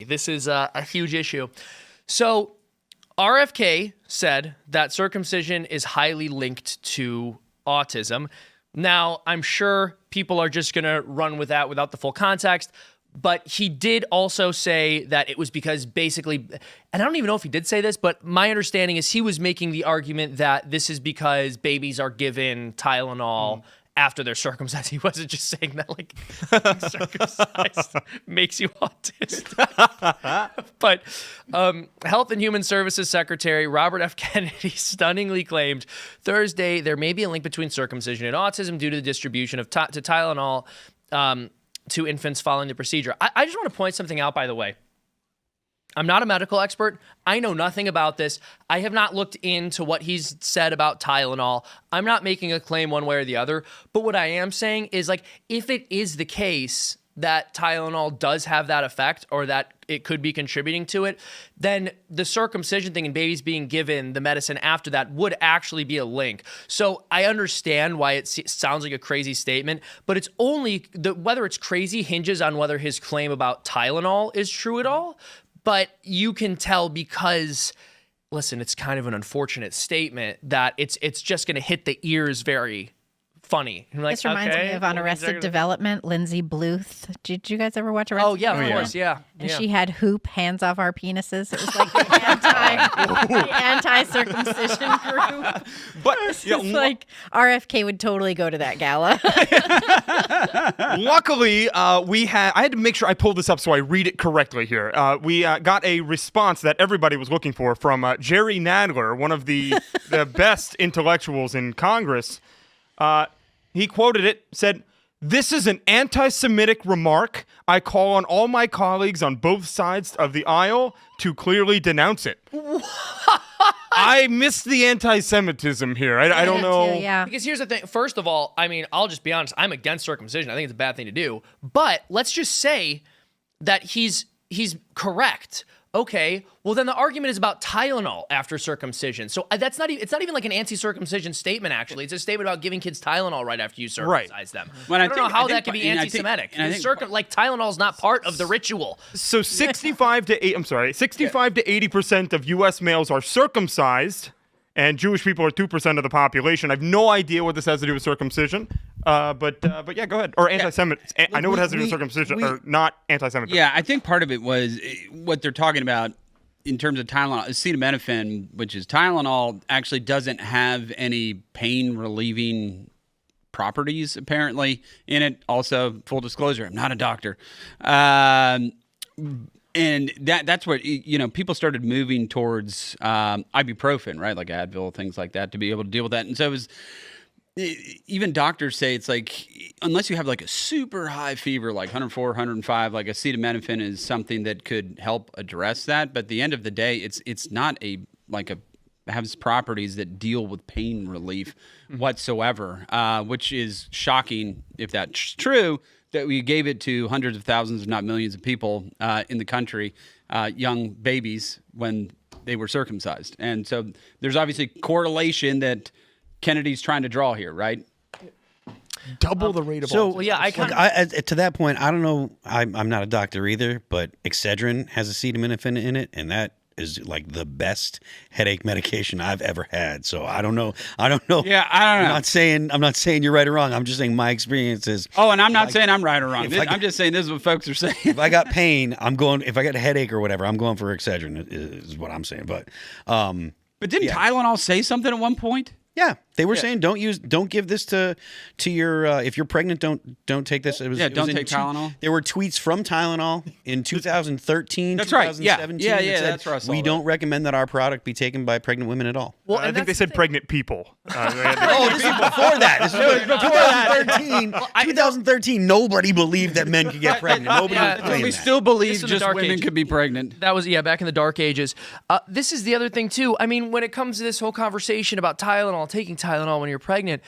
This is a huge issue. So RFK said that circumcision is highly linked to autism. Now, I'm sure people are just going to run with that without the full context. But he did also say that it was because basically, and I don't even know if he did say this, but my understanding is he was making the argument that this is because babies are given Tylenol after they're circumcised. He wasn't just saying that like being circumcised makes you autistic. But Health and Human Services Secretary Robert F. Kennedy stunningly claimed Thursday there may be a link between circumcision and autism due to the distribution of to Tylenol to infants following the procedure. I just want to point something out, by the way. I'm not a medical expert. I know nothing about this. I have not looked into what he's said about Tylenol. I'm not making a claim one way or the other. But what I am saying is, like, if it is the case that Tylenol does have that effect or that it could be contributing to it, then the circumcision thing and babies being given the medicine after that would actually be a link. So I understand why it sounds like a crazy statement, but it's only whether it's crazy hinges on whether his claim about Tylenol is true at all. But you can tell because, listen, it's kind of an unfortunate statement that it's just going to hit the ears very funny. Like, this reminds me of on Arrested Development, Lindsay Bluth. Did you guys ever watch Arrested Development? Of course, yeah. And she had hoop, hands off our penises. It was like the anti-circumcision group. But it's like RFK would totally go to that gala. Luckily, I had to make sure I pulled this up so I read it correctly here. We got a response that everybody was looking for from Jerry Nadler, one of the best intellectuals in Congress. He quoted it, said, "This is an anti-Semitic remark. I call on all my colleagues on both sides of the aisle to clearly denounce it." I missed the anti-Semitism here. I don't know. Too, yeah. Because here's the thing. First of all, I mean, I'll just be honest. I'm against circumcision. I think it's a bad thing to do. But let's just say that he's correct. Okay, well then the argument is about Tylenol after circumcision. So it's not even like an anti-circumcision statement, actually. It's a statement about giving kids Tylenol right after you circumcise them. Well, I don't know how that could be anti-Semitic. Like Tylenol is not part of the ritual. So 65 to 80% of U.S. males are circumcised, and Jewish people are 2% of the population. I have no idea what this has to do with circumcision. But yeah, go ahead. Or anti-Semitism. I know what it has to do with circumcision, or not anti-Semitism. Yeah, I think part of it was what they're talking about in terms of Tylenol. Acetaminophen, which is Tylenol, actually doesn't have any pain-relieving properties, apparently, in it. Also, full disclosure, I'm not a doctor. And that's where, people started moving towards ibuprofen, right? Like Advil, things like that, to be able to deal with that. And so it was... Even doctors say it's like, unless you have like a super high fever, like 104, 105, like acetaminophen is something that could help address that. But at the end of the day, it's not has properties that deal with pain relief whatsoever, which is shocking if that's true, that we gave it to hundreds of thousands, if not millions of people in the country, young babies, when they were circumcised. And so there's obviously correlation that Kennedy's trying to draw here, right? Double the rate of autism. To that point, I don't know. I'm not a doctor either, but Excedrin has acetaminophen in it, and that is like the best headache medication I've ever had. So I don't know. Yeah, I don't know. I'm not saying you're right or wrong. I'm just saying my experience is. Oh, and I'm not saying I'm right or wrong. I'm just saying this is what folks are saying. If I got pain, if I got a headache or whatever, I'm going for Excedrin. Is what I'm saying. But didn't Tylenol say something at one point? Yeah, they were saying don't give this to your if you're pregnant, don't take this. Don't take Tylenol. There were tweets from Tylenol in 2013, that's right. 2017. Yeah, that's right. We don't recommend that our product be taken by pregnant women at all. Well, I think they said pregnant people. This is before that. This is before 2013. 2013, nobody believed that men could get pregnant. Nobody we still believe just women could be pregnant. That was back in the dark ages. This is the other thing too. I mean, when it comes to this whole conversation about Tylenol, taking Tylenol when you're pregnant,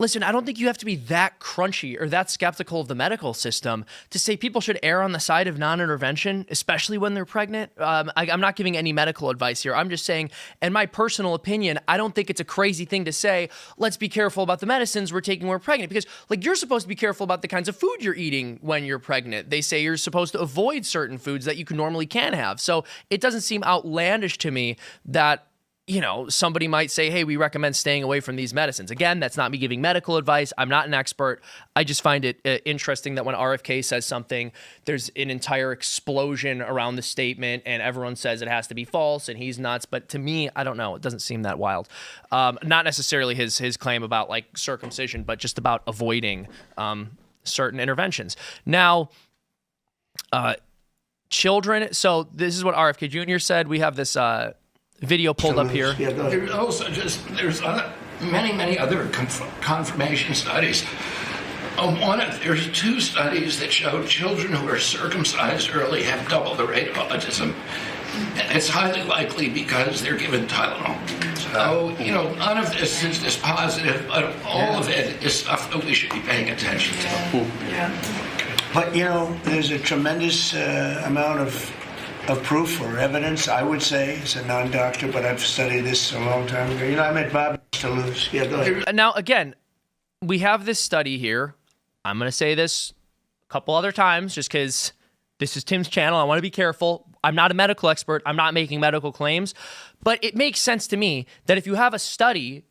Listen, I don't think you have to be that crunchy or that skeptical of the medical system to say people should err on the side of non-intervention, especially when they're pregnant. I'm not giving any medical advice here. I'm just saying, in my personal opinion, I don't think it's a crazy thing to say, let's be careful about the medicines we're taking when we're pregnant. Because, like, you're supposed to be careful about the kinds of food you're eating when you're pregnant. They say you're supposed to avoid certain foods that you normally can have. So it doesn't seem outlandish to me that, you know, somebody might say, hey, we recommend staying away from these medicines. Again, that's not me giving medical advice. I'm not an expert. I just find it interesting that when RFK says something, there's an entire explosion around the statement and everyone says it has to be false and he's nuts. But to me, I don't know. It doesn't seem that wild. Not necessarily his claim about like circumcision, but just about avoiding certain interventions. Now, children. So this is what RFK Jr. said. We have this video pulled up here. There's also there's many other confirmation studies. There's 2 studies that show children who are circumcised early have double the rate of autism. It's highly likely because they're given Tylenol. So, you know, none of this is dispositive, but all of it is stuff that we should be paying attention to. But, you know, there's a tremendous amount of proof or evidence, I would say, as a non-doctor, but I've studied this a long time ago. You know, I met Bob Toulouse. Yeah, go ahead. Now, again, we have this study here. I'm going to say this a couple other times just because this is Tim's channel. I want to be careful. I'm not a medical expert. I'm not making medical claims. But it makes sense to me that if you have a study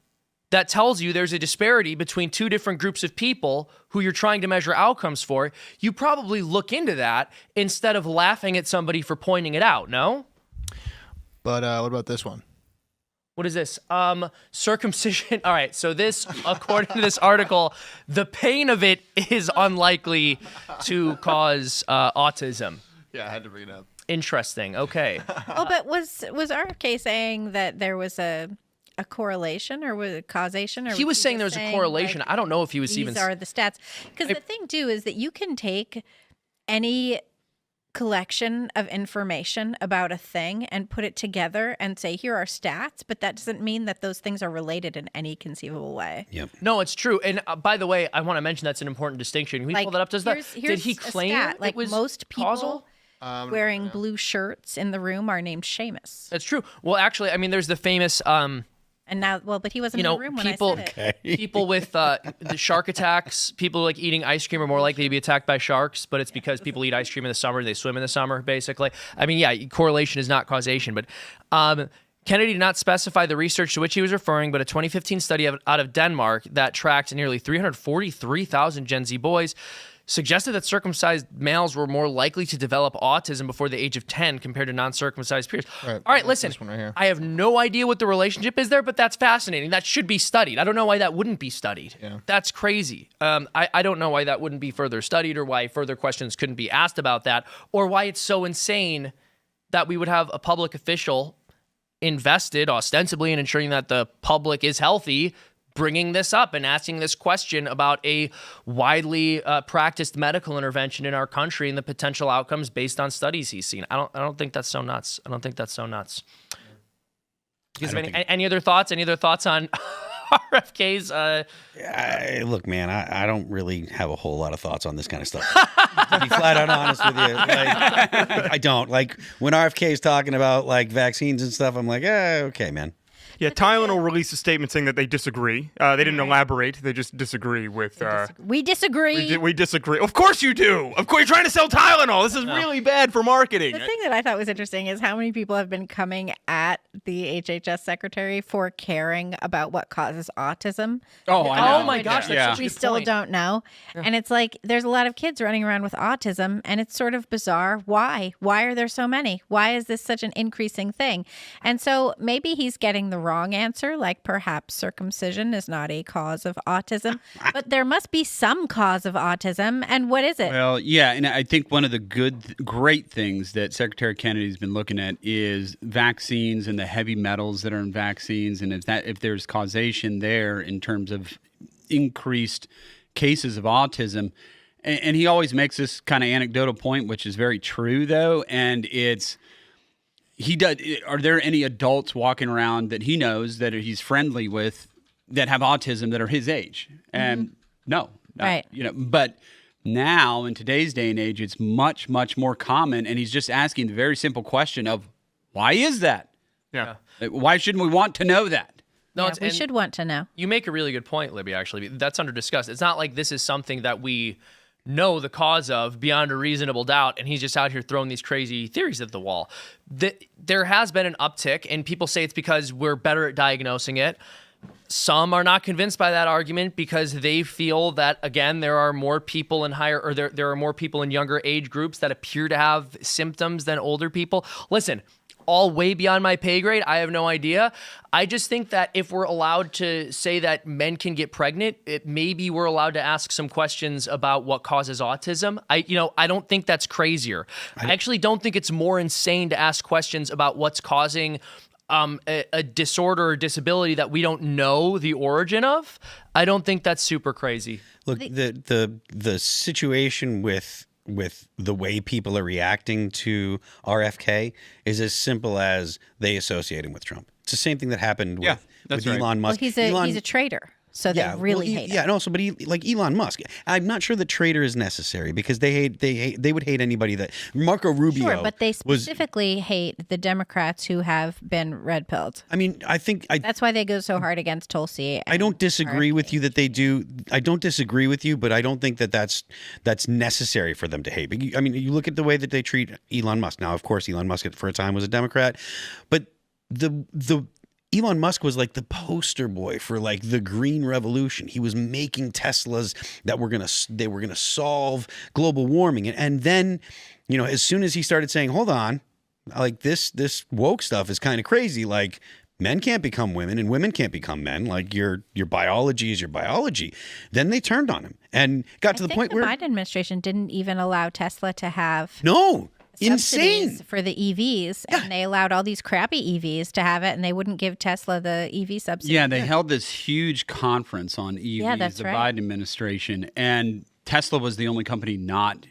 that tells you there's a disparity between 2 different groups of people who you're trying to measure outcomes for, you probably look into that instead of laughing at somebody for pointing it out, no? But what about this one? What is this? Circumcision. All right, so this, according to this article, the pain of it is unlikely to cause autism. Yeah, I had to bring it up. Interesting, okay. Oh, but was RFK saying that there was a correlation or was it causation? Or He was saying there was a correlation. Like, I don't know if he was even... These are the stats. Because the thing, too, is that you can take any collection of information about a thing and put it together and say, here are stats, but that doesn't mean that those things are related in any conceivable way. Yep. No, it's true. And by the way, I want to mention that's an important distinction. Can we pull that up? Did he claim like it was most people causal? wearing blue shirts in the room are named Seamus. That's true. Well, actually, I mean, there's the famous... And now, well, but he wasn't in the room when I said it. People with the shark attacks, people like eating ice cream are more likely to be attacked by sharks, but it's because people eat ice cream in the summer, they swim in the summer, basically. I mean, yeah, correlation is not causation, but Kennedy did not specify the research to which he was referring, but a 2015 study out of Denmark that tracked nearly 343,000 Gen Z boys suggested that circumcised males were more likely to develop autism before the age of 10 compared to non-circumcised peers. All right, listen, this one right here. I have no idea what the relationship is there, but that's fascinating. That should be studied. I don't know why that wouldn't be studied. Yeah. That's crazy. I don't know why that wouldn't be further studied or why further questions couldn't be asked about that or why it's so insane that we would have a public official invested ostensibly in ensuring that the public is healthy bringing this up and asking this question about a widely practiced medical intervention in our country and the potential outcomes based on studies he's seen. I don't think that's so nuts. I don't think that's so nuts. Any other thoughts? Any other thoughts on RFK's? Look, man, I don't really have a whole lot of thoughts on this kind of stuff. To be flat out honest with you, like, I don't. Like when RFK is talking about like vaccines and stuff, I'm like, okay, man. Yeah, Tylenol released a statement saying that they disagree. They didn't elaborate. They just disagree with... We disagree. We disagree. Of course you do. Of course, you're trying to sell Tylenol. This is really bad for marketing. The thing that I thought was interesting is how many people have been coming at the HHS secretary for caring about what causes autism. Oh, I know. Oh my gosh, that's such a We good still point. don't know. Yeah. And it's like there's a lot of kids running around with autism, and it's sort of bizarre. Why? Why are there so many? Why is this such an increasing thing? And so maybe he's getting the wrong answer, like perhaps circumcision is not a cause of autism, but there must be some cause of autism. And what is it? Well, yeah, and I think one of the great things that Secretary Kennedy's been looking at is vaccines and the heavy metals that are in vaccines, and if there's causation there in terms of increased cases of autism. And he always makes this kind of anecdotal point, which is very true, though, and it's he does. Are there any adults walking around that he knows that he's friendly with that have autism that are his age. And no, Right. but now in today's day and age, it's much, much more common. And he's just asking the very simple question of, why is that? Yeah. Why shouldn't we want to know that? No, Yeah, it's, we and should want to know. you make a really good point, Libby, actually. That's under discuss. It's not like this is something that we know the cause of beyond a reasonable doubt, and he's just out here throwing these crazy theories at the wall. There has been an uptick, and people say it's because we're better at diagnosing it. Some are not convinced by that argument because they feel that, again, there are more people in there are more people in younger age groups that appear to have symptoms than older people. Listen, all way beyond my pay grade. I have no idea. I just think that if we're allowed to say that men can get pregnant, maybe we're allowed to ask some questions about what causes autism. I don't think that's crazier. I actually don't think it's more insane to ask questions about what's causing a disorder or disability that we don't know the origin of. I don't think that's super crazy. Look, the situation with the way people are reacting to RFK is as simple as they associate him with Trump. It's the same thing that happened with Elon Musk. Well, he's a traitor. So they really hate him. Yeah, and also, but like Elon Musk, I'm not sure the traitor is necessary because they would hate anybody that Marco Rubio. Sure, but they specifically hate the Democrats who have been red pilled. I mean, I think That's why they go so hard against Tulsi. I don't disagree with you that they do. I don't disagree with you, but I don't think that that's necessary for them to hate. But I mean, you look at the way that they treat Elon Musk. Now, of course, Elon Musk for a time was a Democrat, but the Elon Musk was like the poster boy for like the green revolution. He was making Teslas that were gonna solve global warming, and then, as soon as he started saying, "Hold on, like this woke stuff is kind of crazy. Like men can't become women and women can't become men. Like your biology is your biology." Then they turned on him and got to the point where the Biden administration didn't even allow Tesla to have insane for the EVs, and they allowed all these crappy EVs to have it, and they wouldn't give Tesla the EV subsidy. Yeah, they held this huge conference on EVs, the Biden administration, and Tesla was the only company not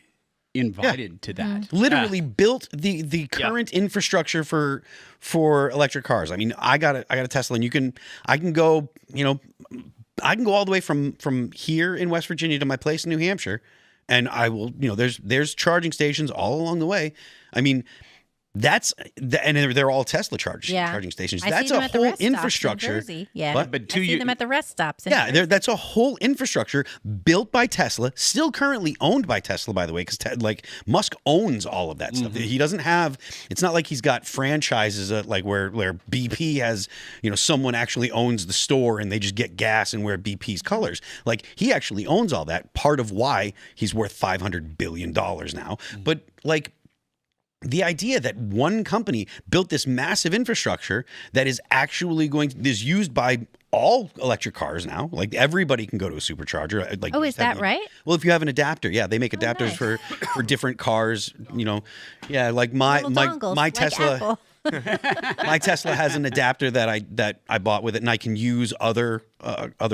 invited to that. Literally built the current infrastructure for electric cars. I mean, I got a Tesla, and I can go all the way from here in West Virginia to my place in New Hampshire. And I will, there's charging stations all along the way. I mean, and they're all Tesla charging stations. That's a whole infrastructure. Yeah, but I see them at the rest stops. That's a whole infrastructure built by Tesla, still currently owned by Tesla, by the way, because Musk owns all of that stuff. He doesn't have. It's not like he's got franchises like where BP has, someone actually owns the store and they just get gas and wear BP's colors. Like he actually owns all that. Part of why he's worth $500 billion now, but like. The idea that one company built this massive infrastructure that is actually is used by all electric cars now, like everybody can go to a supercharger. Like, is that right? Well, if you have an adapter, they make adapters for different cars. Like my Tesla. Apple. My Tesla has an adapter that I bought with it, and I can use other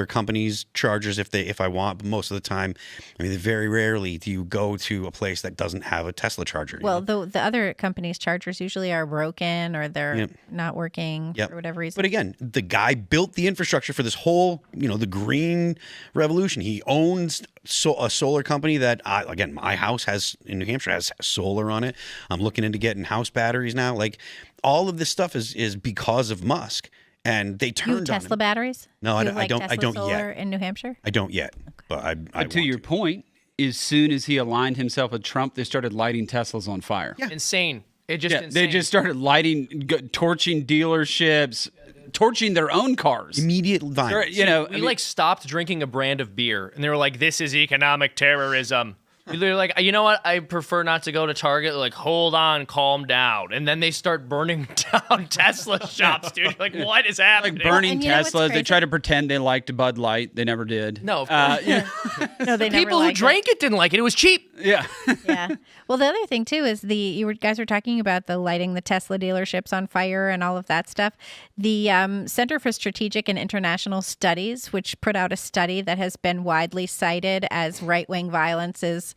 companies' chargers if I want. But most of the time, I mean, very rarely do you go to a place that doesn't have a Tesla charger. Well, the other companies' chargers usually are broken or they're not working for whatever reason. But again, the guy built the infrastructure for this whole, the green revolution. He owns a solar company that, again, my house in New Hampshire has solar on it. I'm looking into getting house batteries now. Like all of this stuff is because of Musk, and they turned on Tesla batteries. No, I don't. Tesla I don't solar yet. In New Hampshire, I don't yet. But But to your point, as soon as he aligned himself with Trump, they started lighting Teslas on fire. Yeah. Insane. Insane. They just started torching dealerships, torching their own cars. Immediate violence. We stopped drinking a brand of beer, and they were like, "This is economic terrorism." They're like, "You know what? I prefer not to go to Target." They're like, "Hold on, calm down," and then they start burning down Tesla shops, dude. Like, what is happening? Like burning Teslas. They try to pretend they liked Bud Light. They never did. No, of course. No, they people who drank it didn't like it. It was cheap. Yeah. Yeah. Well, the other thing too is you guys were talking about the lighting the Tesla dealerships on fire and all of that stuff. The Center for Strategic and International Studies, which put out a study that has been widely cited as right-wing violence is,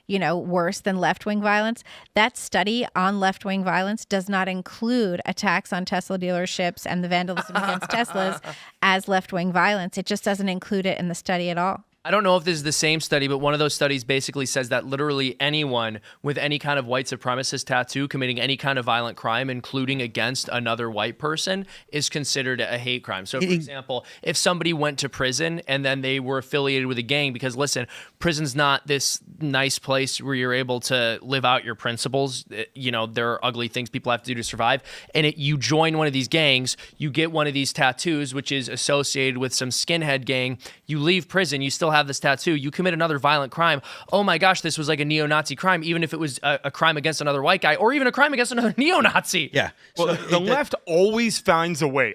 worse than left-wing violence. That study on left-wing violence does not include attacks on Tesla dealerships and the vandalism against Teslas as left-wing violence. It just doesn't include it in the study at all. I don't know if this is the same study, but one of those studies basically says that literally anyone with any kind of white supremacist tattoo committing any kind of violent crime, including against another white person, is considered a hate crime. So, for example, if somebody went to prison and then they were affiliated with a gang, because listen, prison's not this nice place where you're able to live out your principles. There are ugly things people have to do to survive. And you join one of these gangs, you get one of these tattoos, which is associated with some skinhead gang. You leave prison, you still have this tattoo, you commit another violent crime. Oh my gosh, this was like a neo-Nazi crime, even if it was a crime against another white guy or even a crime against another neo-Nazi. Yeah. Well, the left always finds a way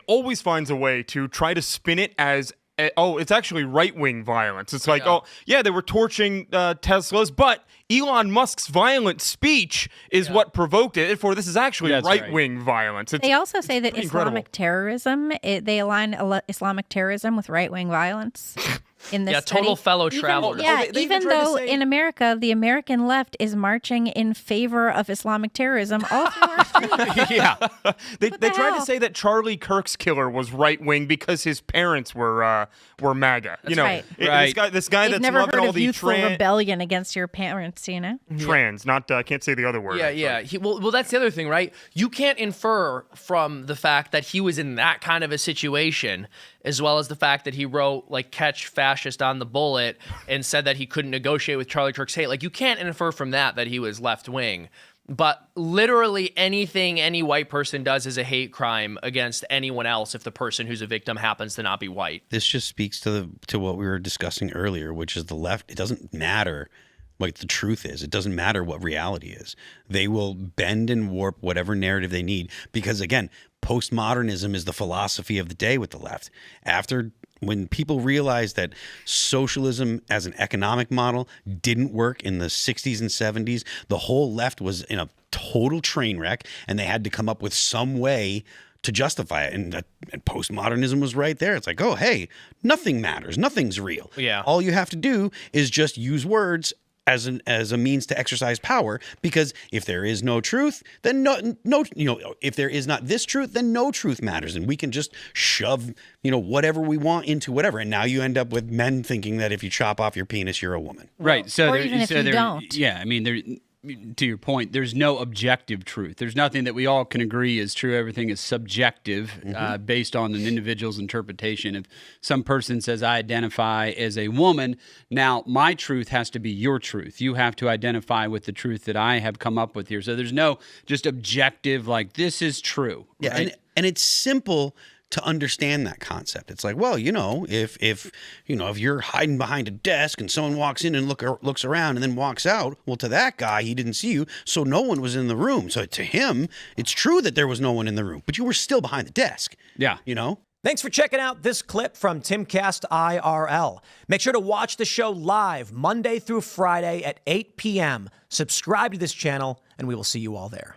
to try to spin it as, it's actually right-wing violence. It's like, they were torching Teslas, but Elon Musk's violent speech is what provoked it. Therefore, this is actually right-wing violence. They also say that Islamic terrorism, they align Islamic terrorism with right-wing violence. In this study. Total fellow travelers. Even though in America, the American left is marching in favor of Islamic terrorism all through our streets. They tried to say that Charlie Kirk's killer was right wing because his parents were MAGA. That's right. This guy You've that's never loving heard all of the youthful rebellion against your parents, Trans, not I can't say the other word. Well, that's the other thing, right? You can't infer from the fact that he was in that kind of a situation, as well as the fact that he wrote catch fascist on the bullet and said that he couldn't negotiate with Charlie Kirk's hate. You can't infer from that he was left wing. But literally anything any white person does is a hate crime against anyone else if the person who's a victim happens to not be white. This just speaks to what we were discussing earlier, which is the left. It doesn't matter what the truth is. It doesn't matter what reality is. They will bend and warp whatever narrative they need because, again, postmodernism is the philosophy of the day with the left. When people realized that socialism as an economic model didn't work in the 60s and 70s, the whole left was in a total train wreck, and they had to come up with some way to justify it. And postmodernism was right there. It's like, oh, hey, nothing matters. Nothing's real. Yeah. All you have to do is just use words as a means to exercise power, because if there is no truth, then if there is not this truth, then no truth matters, and we can just shove whatever we want into whatever. And now you end up with men thinking that if you chop off your penis, you're a woman. Right. So or even if you don't. Yeah. I mean, to your point, there's no objective truth. There's nothing that we all can agree is true. Everything is subjective, based on an individual's interpretation. If some person says, I identify as a woman, now my truth has to be your truth. You have to identify with the truth that I have come up with here. So there's no just objective, this is true. Yeah, right? and it's simple to understand that concept. It's like, well, if you're hiding behind a desk and someone walks in and looks around and then walks out, well, to that guy, he didn't see you, so no one was in the room. So to him, it's true that there was no one in the room, but you were still behind the desk. Yeah. Thanks for checking out this clip from Timcast IRL. Make sure to watch the show live Monday through Friday at 8 p.m. Subscribe to this channel, and we will see you all there.